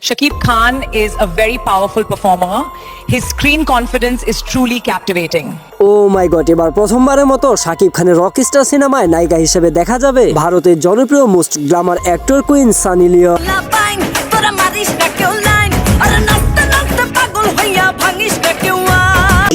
Shakib Khan is a very powerful performer. His screen confidence is truly captivating. Oh my God, এবার প্রথমবারের মতো শাকিব খানের Rockstar সিনেমায় নায়িকা হিসেবে দেখা যাবে ভারতের জনপ্রিয় most glamour actor queen Sunny Leone.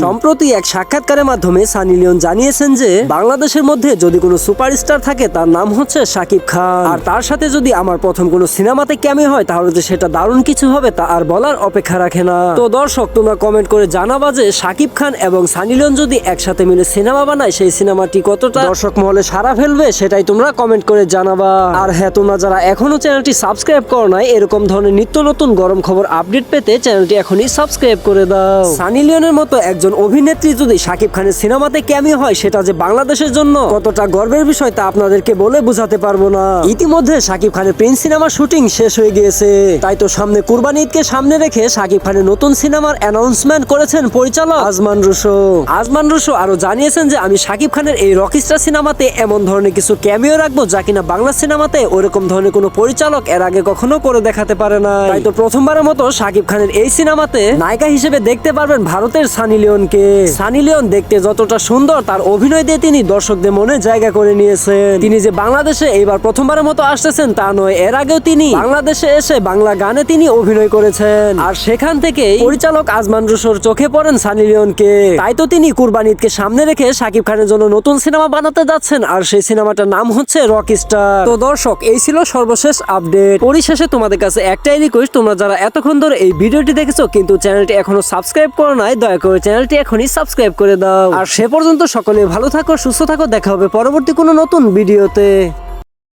সম্প্রতি এক সাক্ষাৎকারের মাধ্যমে সানি লিওন জানিয়েছেন যে বাংলাদেশের মধ্যে যদি কোনো সুপারস্টার থাকে তার নাম হচ্ছে শাকিব খান, আর তার সাথে যদি আমার প্রথম কোনো সিনেমাতে ক্যামিও হয় তাহলে যে সেটা দারুণ কিছু হবে তা আর বলার অপেক্ষা রাখে না। তো দর্শক, তোমরা কমেন্ট করে জানাবা যে শাকিব খান এবং সানি লিওন যদি একসাথে মিলে সিনেমা বানায় সেই সিনেমাটি কতটা দর্শক মহলে সাড়া ফেলবে সেটাই তোমরা কমেন্ট করে জানাবা। আর হ্যাঁ, তোমরা যারা এখনো চ্যানেলটি সাবস্ক্রাইব করো নাই এরকম ধরনের নিত্য নতুন গরম খবর আপডেট পেতে চ্যানেলটি এখনই সাবস্ক্রাইব করে দাও। সানি লিওনের মতো একজন অভিনেত্রী যদি শাকিব খানের সিনেমাতে ক্যামিও হয় সেটা যে বাংলাদেশের জন্য কতটা গর্বের বিষয় তা আপনাদেরকে বলে বোঝাতে পারবো না। ইতিমধ্যে শাকিব খানের প্রিন্স সিনেমার শুটিং শেষ হয়ে গিয়েছে, তাই তো সামনে কুরবানি ঈদকে সামনে রেখে শাকিব খানের নতুন সিনেমার অ্যানাউন্সমেন্ট করেছেন পরিচালক আজমান রুশো। আজমান রুশো আরো জানিয়েছেন যে আমি শাকিব খানের এই রকস্টার সিনেমাতে এমন ধরনের কিছু ক্যামিও রাখবো যা কিনা বাংলা সিনেমাতে ওরকম ধরনের কোনো পরিচালক এর আগে কখনো করে দেখাতে পারে না। তাই তো প্রথমবারের মতো শাকিব খানের এই সিনেমাতে নায়িকা হিসেবে দেখতে পারবেন ভারতের সানি লিওনকে। সানি লিওন দেখতে যতটা সুন্দর তার অভিনয় দিয়ে তিনি দর্শকদের মনে জায়গা করে নিয়েছেন। তিনি যে বাংলাদেশে এইবার প্রথমবারের মতো আসতেছেন তা নয়, এর আগেও তিনি বাংলাদেশে এসে বাংলা গানে তিনি অভিনয় করেছেন, আর সেখান থেকে পরিচালক আজমান রুশোর চোখে পড়েন সানি লিওনকে। তাই তো তিনি কুরবানি ঈদকে সামনে রেখে শাকিব খানের জন্য নতুন সিনেমা বানাতে যাচ্ছেন, আর সেই সিনেমাটার নাম হচ্ছে রকস্টার। তো দর্শক, এই ছিল সর্বশেষ আপডেট। পরিশেষে তোমাদের কাছে একটাই রিকোয়েস্ট, তোমরা যারা এতক্ষণ ধরে এই ভিডিওটি দেখেছো কিন্তু চ্যানেলটি এখনো সাবস্ক্রাইব করো নাই, দয়া করে চ্যানেলটি এখনই সাবস্ক্রাইব করে দাও। আর সে পর্যন্ত সকলে ভালো থাকো, সুস্থ থাকো, দেখা হবে পরবর্তী কোনো নতুন ভিডিওতে।